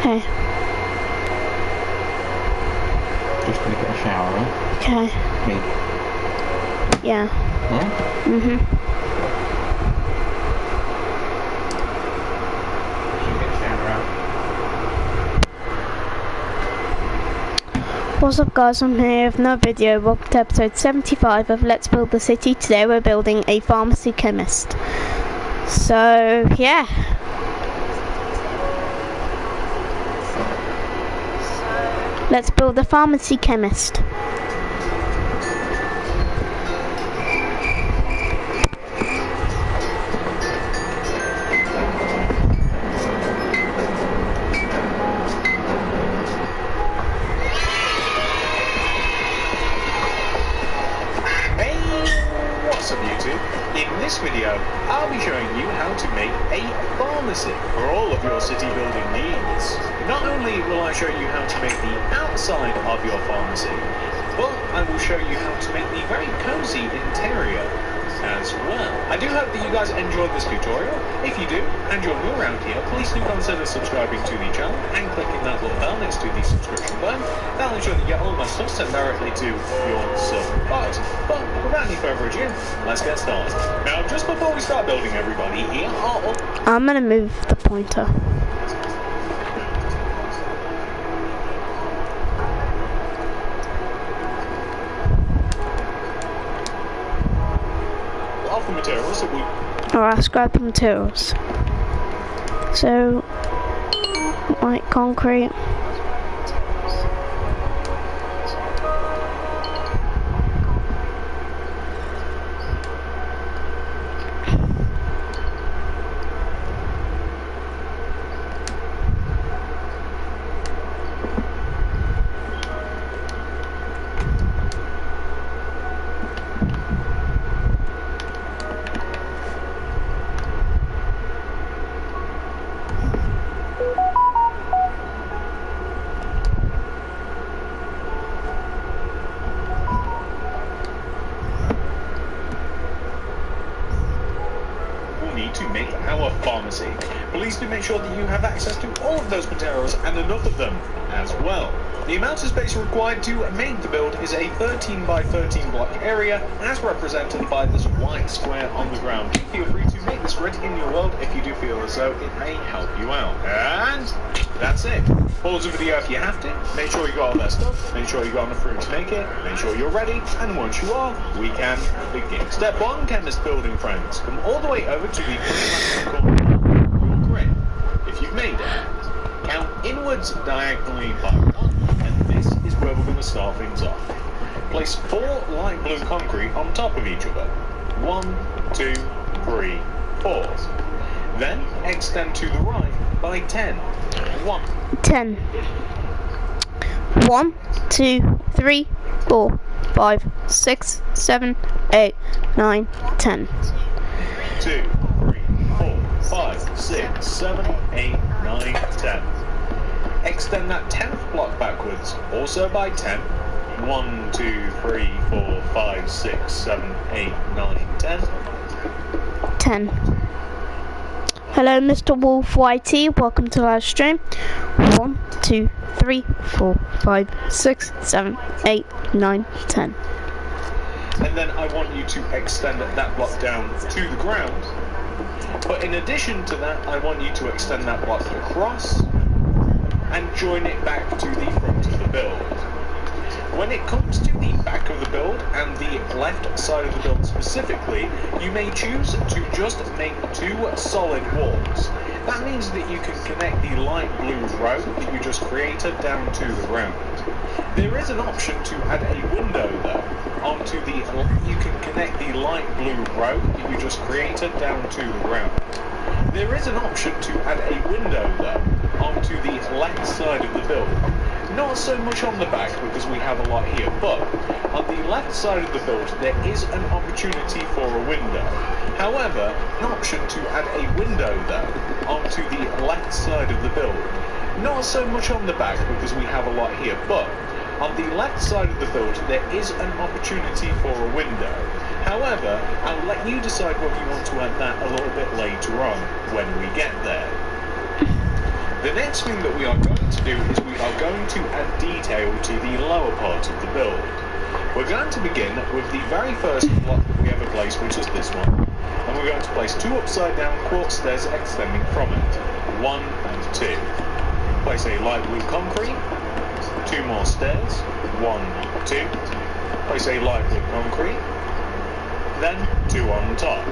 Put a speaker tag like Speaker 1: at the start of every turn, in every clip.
Speaker 1: Okay.
Speaker 2: Just gonna get a shower, right?
Speaker 1: Okay.
Speaker 2: Me.
Speaker 1: Yeah.
Speaker 2: Yeah?
Speaker 1: Mhm.
Speaker 2: Should get a shower out.
Speaker 1: What's up, guys? I'm here with another video. Welcome to episode 75 of Let's Build the City. Today we're building a pharmacy chemist. So, yeah. Let's build a pharmacy chemist.
Speaker 3: What's up YouTube? In this video, I'll be showing you how to make a pharmacy for all of your city building needs. Not only will I show you how to make the outside of your pharmacy, but I will show you how to make the very cozy interior as well. I do hope that you guys enjoyed this tutorial. If you do, and you're new around here, please do consider subscribing to the channel and clicking that little bell next to the subscription button. That'll ensure that you get all my stuff sent directly to your sub box. But without any further ado, let's get started. Now, just before we start building, everybody, here are all...
Speaker 1: I'm gonna move the pointer.
Speaker 3: the materials that we...
Speaker 1: Alright, scrap the materials. So, like concrete.
Speaker 3: to make our pharmacy. Please do make sure that you have access to all of those materials and enough of them as well. The amount of space required to make the build is a 13 by 13 block area as represented by this white square on the ground. Feel free to make this grid in your world if you do feel as though it may help you out. And that's it. Pause the video if you have to. Make sure you got all that stuff. Make sure you got enough room to make it. Make sure you're ready. And once you are, we can begin. Step 1, chemist building friends. Come all the way over to the left corner of your grid. If you've made it, count inwards diagonally by 1, and this is where we're going to start things off. Place 4 light blue concrete on top of each other. 1, 2, 3, 4. Then extend to the right by 10. 1.
Speaker 1: 10. 1, 2, 3, 4, 5, 6, 7, 8, 9, 10.
Speaker 3: 2, 3, 4, 5, 6, 7, 8, 9, 10. Extend that 10th block backwards, also by 10. 1, 2, 3, 4, 5, 6, 7, 8, 9, 10.
Speaker 1: 10. Hello, Mr. Wolf YT. Welcome to live stream. 1, 2, 3, 4, 5, 6, 7, 8, 9, 10.
Speaker 3: And then I want you to extend that block down to the ground. But in addition to that, I want you to extend that block across and join it back to the front of the build. When it comes to the back of the build and the left side of the build specifically, you may choose to just make 2 solid walls. That means that you can connect the light blue row that you just created down to the ground. There is an option to add a window though onto the... You can connect the light blue row that you just created down to the ground. There is an option to add a window though onto the left side of the build. Not so much on the back because we have a lot here, but on the left side of the build there is an opportunity for a window. However, an option to add a window though onto the left side of the build. Not so much on the back because we have a lot here, but on the left side of the build there is an opportunity for a window. However, I'll let you decide whether you want to add that a little bit later on when we get there. The next thing that we are going to do is we are going to add detail to the lower part of the build. We're going to begin with the very first block that we ever placed, which is this one, and we're going to place 2 upside down quartz stairs extending from it. 1 and 2. Place a light blue concrete, 2 more stairs, 1, 2. Place a light blue concrete, then 2 on top.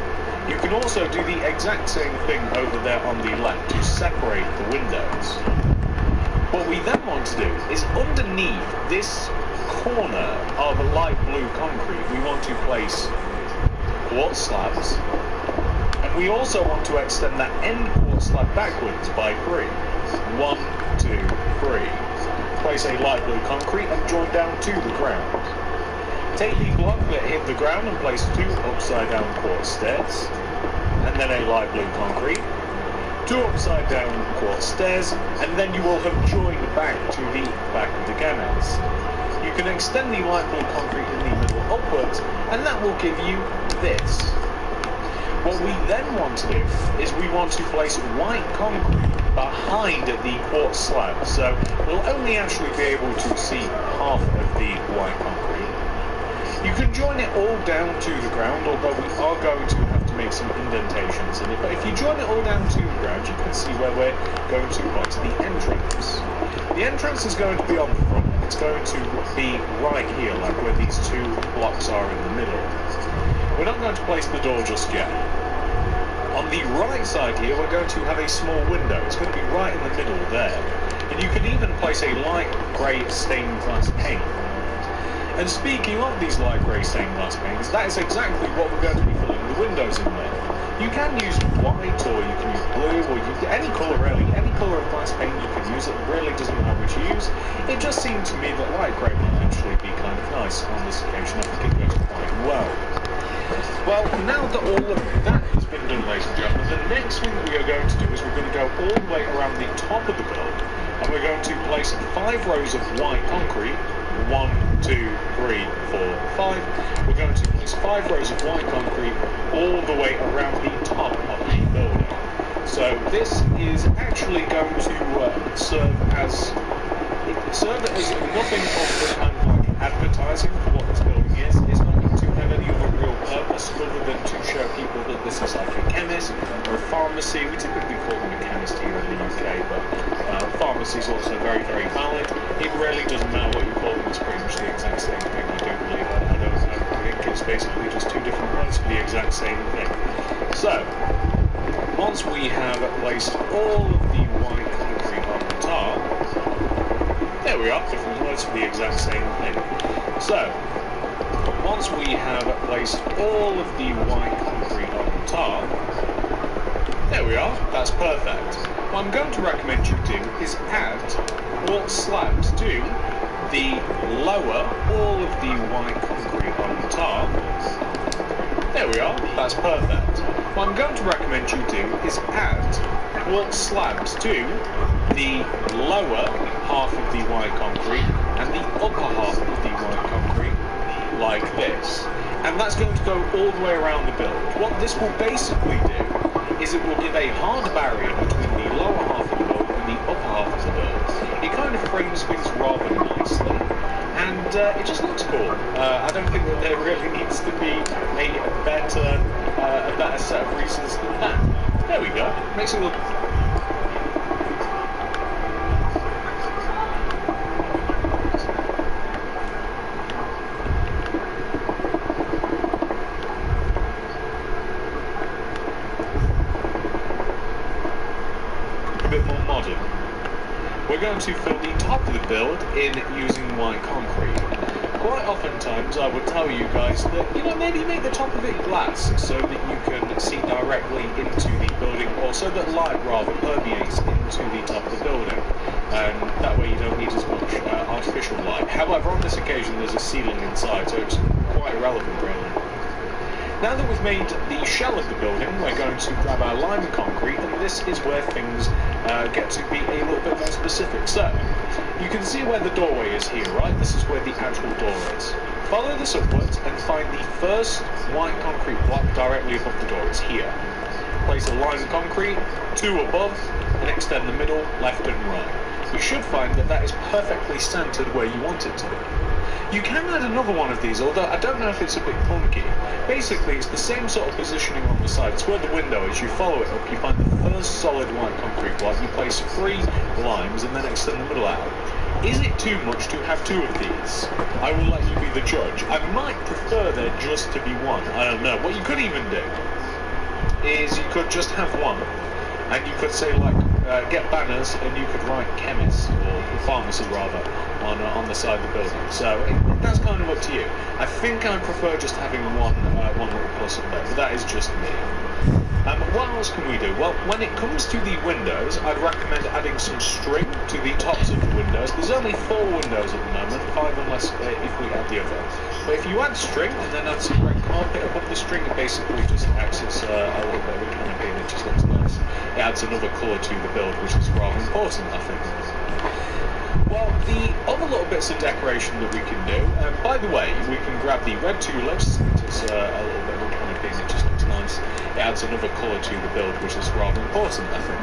Speaker 3: You can also do the exact same thing over there on the left to separate the windows. What we then want to do is underneath this corner of light blue concrete, we want to place quartz slabs, and we also want to extend that end quartz slab backwards by 3. 1, 2, 3. Place a light blue concrete and join down to the ground. Take the block that hit the ground and place 2 upside down quartz stairs, and then a light blue concrete, 2 upside down quartz stairs, and then you will have joined back to the back of the Chemist. You can extend the light blue concrete in the middle upwards, and that will give you this. What we then want to do is we want to place white concrete behind the quartz slab, so we'll only actually be able to see half of the white concrete. You can join it all down to the ground, although we are going to have to make some indentations in it, but if you join it all down to the ground, you can see where we're going to place the entrance. The entrance is going to be on the front. It's going to be right here, like where these 2 blocks are in the middle. We're not going to place the door just yet. On the right side here, we're going to have a small window. It's going to be right in the middle there. And you can even place a light grey stained glass pane. And speaking of these light grey stained glass panes, that is exactly what we're going to be filling the windows in with. You can use white, or you can use blue, or any colour really. Any colour of glass pane you can use. It really doesn't matter which you use. It just seemed to me that light grey might actually be kind of nice on this occasion. I think it goes quite well. Well, now that all of that has been done, ladies and gentlemen, the next thing that we are going to do is we're going to go all the way around the top of the build, and we're going to place 5 rows of white concrete. 1, 2, 3, 4, 5. We're going to place 5 rows of white concrete all the way around the top of the building. So this is actually going to serve as nothing of the kind of like advertising for what this building is. It's not going to have any other real purpose other than to show people that this is like a chemist or a pharmacy. We typically call them a chemist here in the UK, but pharmacy is also very, very valid. It really doesn't matter what you call them, it's pretty much the exact same thing. I do believe that. I think it's basically just 2 different words for the exact same thing. So, once we have placed all of the white concrete on the top, there we are, different words for the exact same thing. So, once we have placed all of the white concrete on the top, there we are, that's perfect. What I'm going to recommend you do is add quartz slabs to the lower all of the white concrete on the top. There we are, that's perfect. What I'm going to recommend you do is add quartz slabs to the lower half of the white concrete and the upper half of the white concrete, like this. And that's going to go all the way around the build. What this will basically do is it will give a hard barrier between the lower half of the build and the upper half of the build. It kind of frames things rather nicely, and it just looks cool. I don't think that there really needs to be a better set of reasons than that. There we go. Makes it look... a bit more modern. We're going to fill the top of the build in using white concrete. Quite oftentimes I would tell you guys that, maybe make the top of it glass so that you can see directly into the building, or so that light rather permeates into the top of the building, and that way you don't need as much artificial light. However, on this occasion there's a ceiling inside, so it's quite irrelevant really. Now that we've made the shell of the building, we're going to grab our lime concrete, and this is where things get to be a little bit more specific. So, you can see where the doorway is here, right? This is where the actual door is. Follow this upwards and find the first white concrete block directly above the door. It's here. Place a lime concrete, 2 above, and extend the middle, left and right. You should find that that is perfectly centered where you want it to be. You can add another one of these, although I don't know if it's a bit clunky. Basically, it's the same sort of positioning on the side. It's where the window is. You follow it up, you find the first solid white concrete block, you place 3 limes and then extend the middle out. Is it too much to have 2 of these? I will let you be the judge. I might prefer there just to be 1. I don't know. What you could even do is you could just have 1. And you could say, like, get banners, and you could write Chemist, or Pharmacy rather, on the side of the building. So that's kind of up to you. I think I prefer just having one little plus up there, but that is just me. What else can we do? Well, when it comes to the windows, I'd recommend adding some string to the tops of the windows. There's only 4 windows at the moment, 5 unless if we add the other. But if you add string and then add some red carpet above the string, it basically just acts as a little bit of a canopy and it just looks nice. It adds another colour to the build, which is rather important, I think. Well, the other little bits of decoration that we can do, by the way, we can grab the red tulips, it's a little bit of a canopy and it just looks nice. It adds another colour to the build, which is rather important, I think.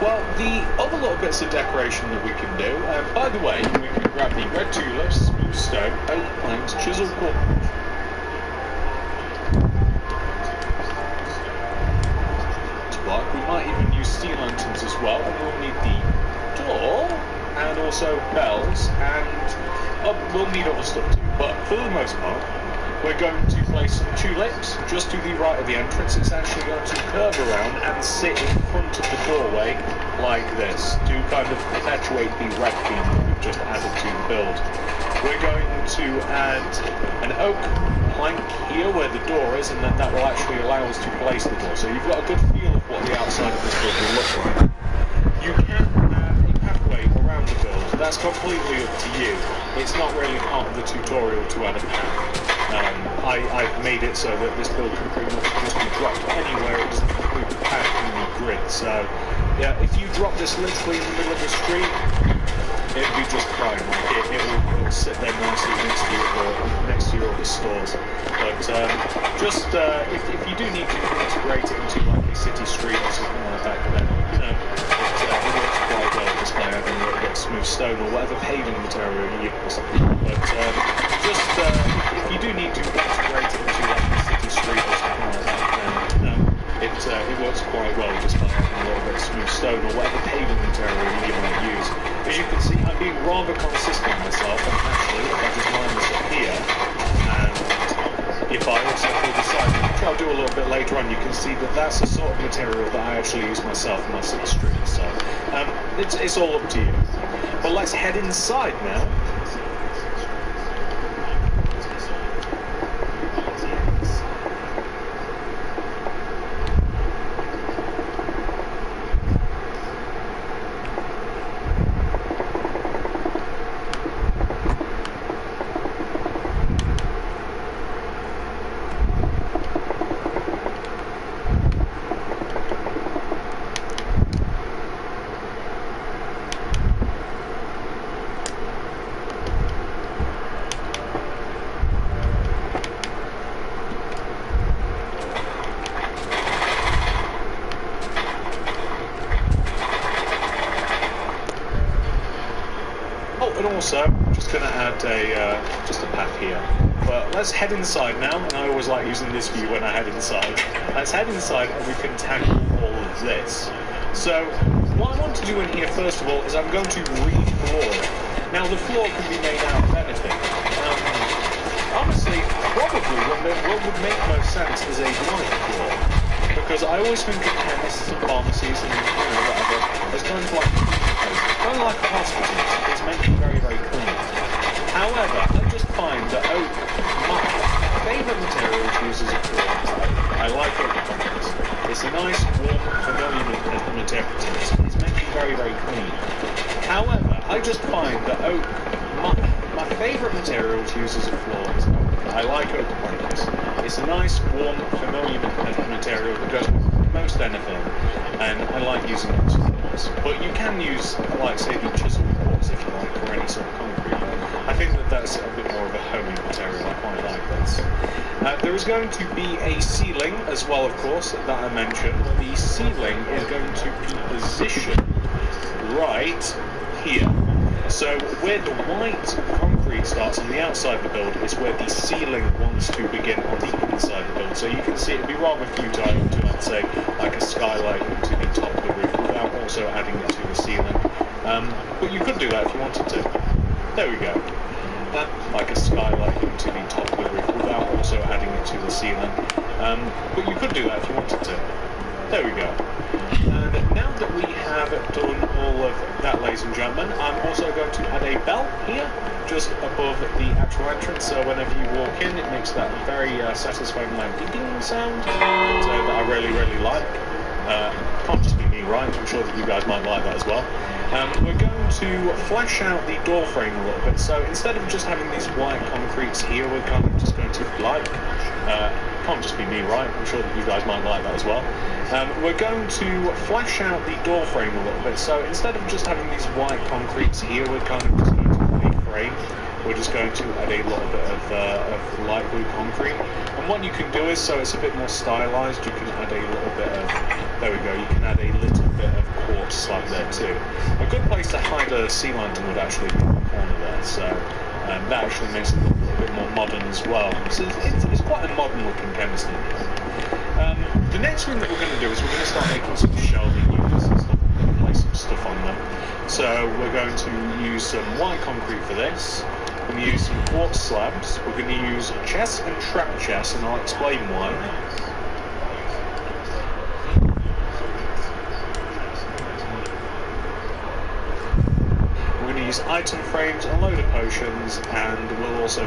Speaker 3: Well, the other little bits of decoration that we can do, by the way, we can grab the red tulips, smooth stone, oak planks, chisel core. We might even use steel lanterns as well, and we'll need the door, and also bells, and we'll need other stuff too. But for the most part, we're going to place some tulips just to the right of the entrance. It's actually going to curve around and sit in front of the doorway like this to kind of perpetuate the red theme that we've just added to the build. We're going to add an oak plank here where the door is, and then that will actually allow us to place the door. So you've got a good feel of what the outside of this build will look like. You can add a pathway around the build. That's completely up to you. It's not really part of the tutorial to add a path. I've made it so that this build can pretty much just be dropped anywhere. It doesn't include the path in the grid. So yeah, if you drop this literally in the middle of the street, it'd be just fine. Like it will sit there nicely next to your other stores. But just if you do need to integrate it into like a city street or something like that, then you know it works quite well just by having a little bit of smooth stone or whatever paving material you use. But just if you do need to integrate it into like a city street or something like that, then it works quite well just by having a little bit of smooth stone or whatever paving material you might use. As you can see, I'm being rather consistent myself, and actually, if I just line this up here, and if I also pull the side, which I'll do a little bit later on, you can see that that's the sort of material that I actually use myself in my city street. So it's all up to you. But let's head inside now. And also, I'm just going to add just a path here. But let's head inside now, and I always like using this view when I head inside. Let's head inside and we can tackle all of this. So, what I want to do in here first of all is I'm going to re-floor it. Now the floor can be made out of anything. Honestly, probably what would make most sense is a white floor. Because I always think of chemists and pharmacies and whatever as kind of like hospitals. It's meant to be very, very clean. However, I just find that oak, my favourite material to use as a floor, I like oak planks. It's a nice, warm, familiar material. It's meant to be very, very clean. However, I just find that oak, my favourite material to use as a floor is oak. I like oak planks. It's a nice, warm, familiar material that goes with most anything, and I like using it as floors. But you can use, like, say, the chisel floors if you like, or any sort of concrete. I think that that's a bit more of a homey material. I quite like this. There is going to be a ceiling as well, of course, that I mentioned. The ceiling is going to be positioned right here. So where the white concrete starts on the outside of the build is where the ceiling wants to begin on the inside of the build. So you can see it'd be rather futile to, let's say, like a skylight into the top of the roof without also adding it to the ceiling. But you could do that if you wanted to. There we go. Like a skylight into the top of the roof without also adding it to the ceiling. But you could do that if you wanted to. There we go. And now that we have done all of that, ladies and gentlemen, I'm also going to add a bell here, just above the actual entrance, so whenever you walk in, it makes that very satisfying like ding sound, so that I really, really like. Can't just be me, right? I'm sure that you guys might like that as well. We're going to flesh out the door frame a little bit, so instead of just having these white concretes here, we're kind of just going to can't just be me, right? I'm sure that you guys might like that as well. We're going to flesh out the door frame a little bit, so instead of just having these white concretes here, we're kind of just going to reframe. We're just going to add a little bit of light blue concrete. And what you can do is, so it's a bit more stylized, you can add a little bit of, there we go, you can add a little bit of quartz slab there too. A good place to hide a sea lantern would actually be in the corner there, so that actually makes it look a little bit more modern as well. So it's quite a modern looking chemist in here. The next thing that we're going to do is we're going to start making some shelving units and stuff. We're going to place some stuff on them. So we're going to use some white concrete for this. We're going to use some quartz slabs. We're going to use chests and trap chests, and I'll explain why. We're going to use item frames, a load of potions, and we'll also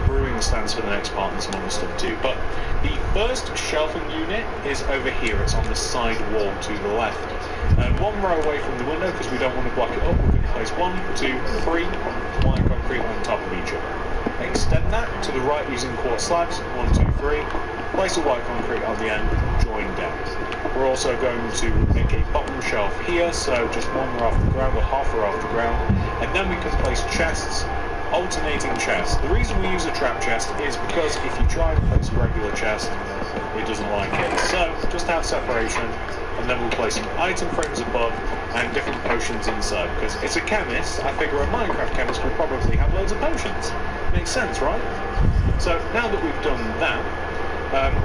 Speaker 3: brewing stands for the next part and some other stuff too. But the first shelving unit is over here. It's on the side wall to the left. And one row away from the window, because we don't want to block it up, we're going to place 1, 2, 3 white concrete on top of each other. Extend that to the right using quartz slabs. 1, 2, 3. Place a white concrete on the end, join down. We're also going to make a bottom shelf here, so just 1 row off the ground or half a row off the ground. And then we can place chests, alternating chests. The reason we use a trap chest is because if you try and place a regular chest, it doesn't like it. So just have separation, and then we'll place some item frames above and different potions inside. Because it's a chemist, I figure a Minecraft chemist will probably have loads of potions. Makes sense, right? So now that we've done that,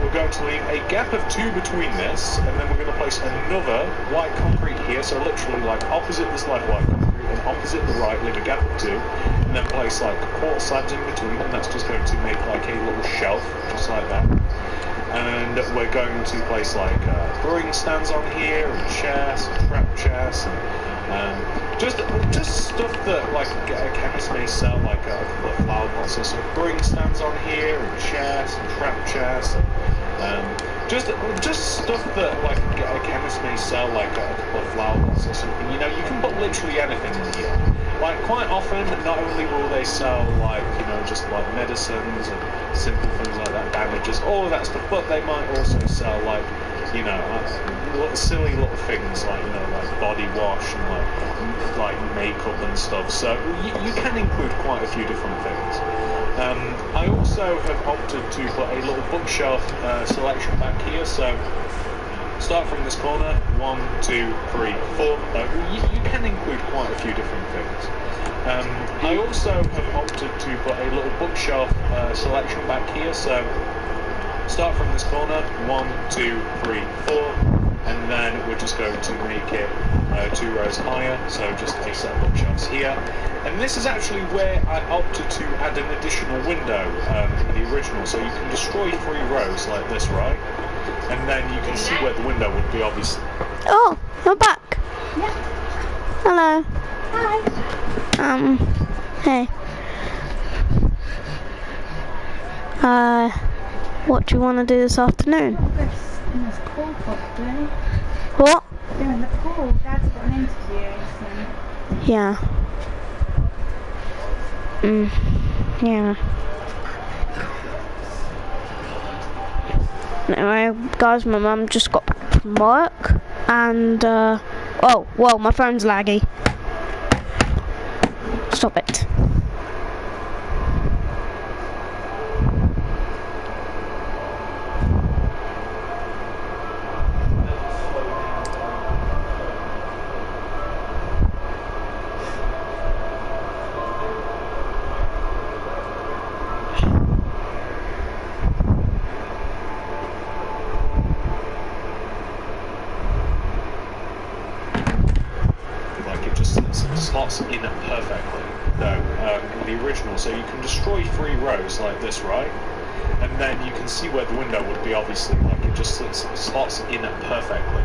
Speaker 3: we're going to leave a gap of 2 between this, and then we're going to place another white concrete here, so literally like opposite this left white concrete, and opposite the right, leave a gap of 2, and then place like quartz slabs in between, and that's just going to make like a little shelf, just like that. And we're going to place like brewing stands on here, and chests, and trap chests, and just stuff that like a chemist may sell, like a couple of flower pots or some brewing stands on here, and chests, and trap chests, and just stuff that like a chemist may sell, like a couple of flower pots or something. You know, you can put literally anything in here. Like quite often, not only will they sell like, you know, just like medicines and simple things like that, bandages, all of that stuff, but they might also sell like, you know, silly little things like, you know, like body wash and like makeup and stuff. So you can include quite a few different things. I also have opted to put a little bookshelf selection back here. So start from this corner, 1, 2, 3, 4. You can include quite a few different things. I also have opted to put a little bookshelf selection back here. So start from this corner, 1, 2, 3, 4. And then we're just going to make it 2 rows higher, so just a set of bookshelves here. And this is actually where I opted to add an additional window in the original, so you can destroy 3 rows like this, right? And then you can see where the window would be, obviously.
Speaker 1: Oh, you're back.
Speaker 4: Yeah.
Speaker 1: Hello.
Speaker 4: Hi.
Speaker 1: Hey. What do you want to do this afternoon?
Speaker 4: In this pool probably.
Speaker 1: What?
Speaker 4: They're in the pool. Dad's got an interview soon.
Speaker 1: Yeah. Yeah. Anyway, guys, my mum just got back from work, and oh, well, my phone's laggy. Stop it.
Speaker 3: Slots in perfectly, though, in the original, so you can destroy 3 rows like this, right? And then you can see where the window would be, obviously, like it just slots in perfectly.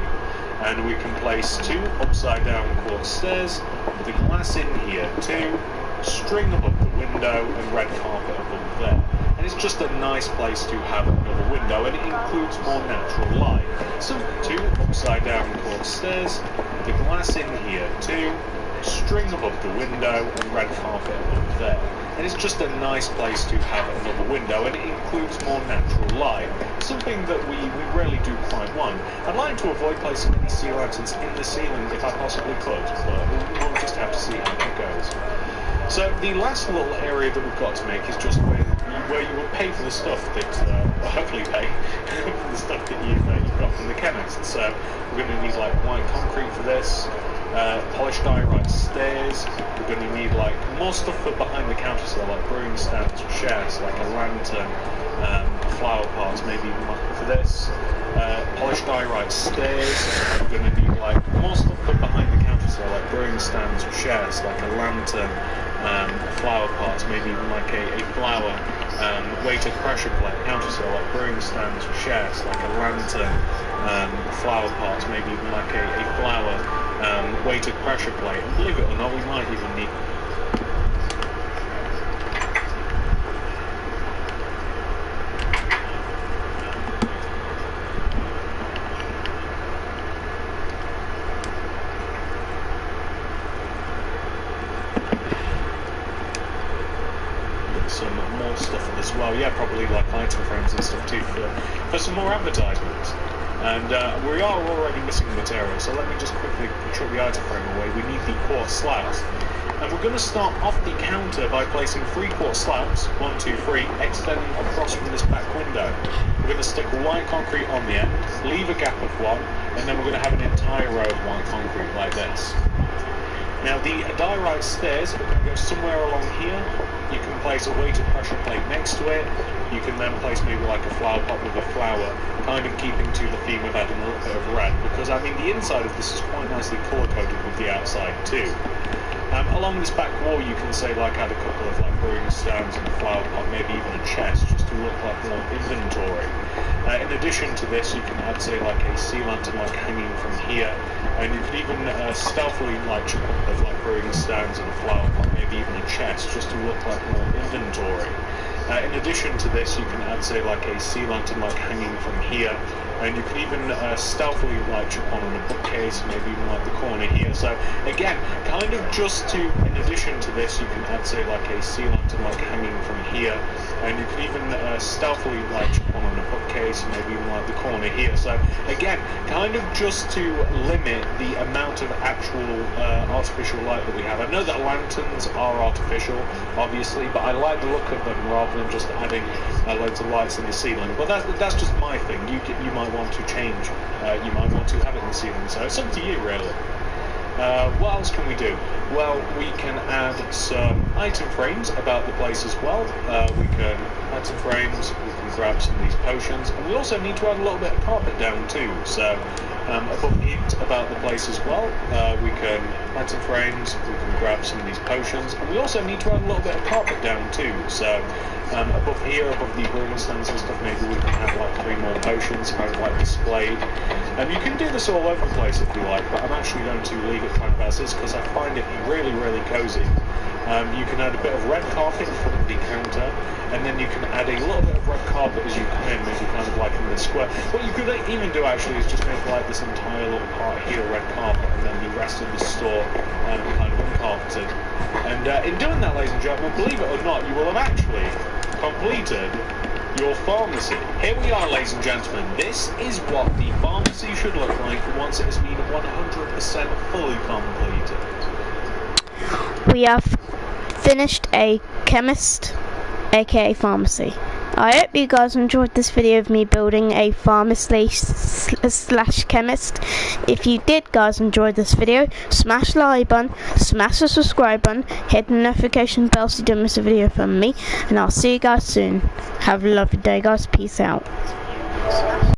Speaker 3: And we can place 2 upside down quartz stairs with a glass in here too, string above the window, and red carpet above there. And it's just a nice place to have another window, and it includes more natural light. So 2 upside down quartz stairs with a glass in here too, string above the window, and red carpet above there. And it's just a nice place to have another window, and it includes more natural light, something that we rarely do quite want. I'd like to avoid placing any sea lanterns in the ceiling if I possibly could, but we'll just have to see how that goes. So the last little area that we've got to make is just where you would pay for the stuff that, or hopefully pay for the stuff that you've got from the chemist. So we're going to need like white concrete for this. Polished diorite stairs. We're going to need like more stuff for behind the counter, so like brewing stands, chairs, like a lantern, flower pots, maybe even for this. Polished diorite stairs. We're going to need like more stuff for behind the counter, so like brewing stands, chairs, like a lantern, flower pots, maybe even like a flower. Weighted pressure plate, counter, so like brewing stands, chairs, like a lantern, flower pots, maybe even like a flower. Weighted pressure plate, and believe it or not, we might even need some more stuff as well. Yeah, probably like item frames and stuff too for some more advertisements. And we are already missing material, so let me just quickly chuck the item frame away. We need the quartz slabs. And we're going to start off the counter by placing 3 quartz slabs, 1, 2, 3, extending across from this back window. We're going to stick white concrete on the end, leave a gap of 1, and then we're going to have an entire row of white concrete like this. Now the diorite stairs are going to go somewhere along here. You can place a weighted pressure plate next to it. You can then place maybe like a flower pot with a flower, kind of keeping to the theme of adding a little bit of red, because I mean the inside of this is quite nicely colour coded with the outside too. Along this back wall you can say like add a couple of like brewing stands and a flower pot, maybe even a chest, just to look like more inventory. In addition to this you can add say like a sea lantern like hanging from here, and you could even stealthily like chuck up of like brewing stands and a flower pot, maybe even a chest, just to look like more inventory. In addition to this you can add say like a sea lantern like hanging from here, and you can even stealthily like chuck on a bookcase, maybe even like the corner here. So again, kind of just to, in addition to this, you can add say like a sea lantern like hanging from here, and you can even stealthily like chuck on a bookcase, maybe even like the corner here. So again, kind of just to limit the amount of actual artificial light that we have. I know that lanterns are artificial, obviously, but I like the look of them rather than just adding loads of lights in the ceiling. But that's just my thing. You might want to change. You might want to have it in the ceiling. So it's up to you, really. What else can we do? Well, we can add some item frames about the place as well. We can add some frames, we can grab some of these potions, and we also need to add a little bit of carpet down too. So above it about the place as well, we can add some frames, we can grab some of these potions, and we also need to add a little bit of carpet down too. So above here, above the brewing stands and stuff, maybe we can have like 3 more potions kind of like displayed. You can do this all over the place if you like, but I'm actually going to leave it kind of as is because I find it really, really cozy. You can add a bit of red carpet in front of the counter, and then you can add a little bit of red carpet as you come in, maybe kind of like in the square. What you could even do actually is just make like this entire little part here red carpet, and then the rest of the store kind of uncarpeted. And in doing that, ladies and gentlemen, believe it or not, you will have actually completed your pharmacy. Here we are, ladies and gentlemen. This is what the pharmacy should look like once it has been 100% fully completed.
Speaker 1: We have finished a chemist, aka pharmacy. I hope you guys enjoyed this video of me building a pharmacy slash chemist. If you did, guys, enjoy this video, smash the like button, smash the subscribe button, hit the notification bell so you don't miss a video from me, and I'll see you guys soon. Have a lovely day, guys. Peace out.